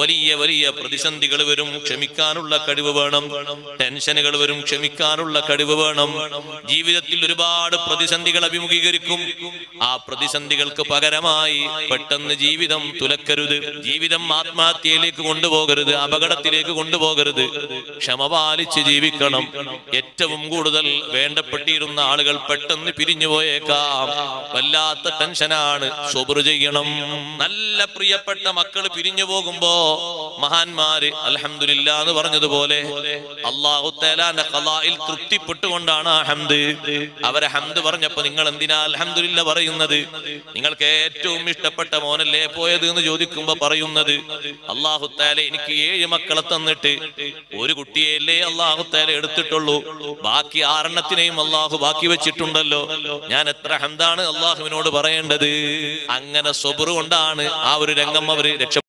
വലിയ വലിയ പ്രതിസന്ധികൾ വരും, ക്ഷമിക്കാനുള്ള കഴിവ് വേണം. ടെൻഷനുകൾ വരും, ക്ഷമിക്കാനുള്ള കഴിവ് വേണം. ജീവിതത്തിൽ ഒരുപാട് പ്രതിസന്ധികൾ അഭിമുഖീകരിക്കും. ആ പ്രതിസന്ധികൾക്ക് പകരമായി പെട്ടെന്ന് ജീവിതം തുലക്കരുത്. ജീവിതം ആത്മഹത്യയിലേക്ക് കൊണ്ടുപോകരുത്, അപകടത്തിലേക്ക് കൊണ്ടുപോകരുത്. ക്ഷമ പാലിച്ച് ജീവിക്കണം. ഏറ്റവും കൂടുതൽ വേണ്ടപ്പെട്ടിരുന്ന ആളുകൾ പെട്ടെന്ന് പിരിഞ്ഞു പോയേക്കാം. വല്ലാത്ത ടെൻഷനാണ്. സബ്ർ ചെയ്യണം. നല്ല പ്രിയപ്പെട്ട മക്കൾ പിരിഞ്ഞു പോകുമ്പോ മഹാന്മാര് അൽഹംദുലില്ലാ എന്ന് പറഞ്ഞതുപോലെ അല്ലാഹു തആലാന്റെ ഖളായിൽ തൃപ്തിപ്പെട്ടുകൊണ്ടാണ് ആ ഹംദ്. അവരെ ഹംദ് പറഞ്ഞപ്പോ നിങ്ങൾ എന്തിനാ അൽഹംദുലില്ലാ പറയുന്നത്? നിങ്ങൾക്ക് ഏറ്റവും ഇഷ്ടപ്പെട്ട മോനല്ലേ പോയത് എന്ന് ചോദിക്കുമ്പോ പറയുന്നത്, അല്ലാഹു തആല എനിക്ക് 7 മക്കളെ തന്നിട്ട് ഒരു കുട്ടിയെയല്ലേ അല്ലാഹു തആല എടുത്തിട്ടുള്ളൂ, ബാക്കി 6 അല്ലാഹു ബാക്കി വെച്ചിട്ടുണ്ടല്ലോ, ഞാൻ എത്ര ഹംദാണ് അല്ലാഹുവിനോട് പറയേണ്ടത്. അങ്ങനെ സബ്ർ കൊണ്ടാണ് ആ ഒരു രംഗം അവര് രക്ഷപ്പെട്ടു.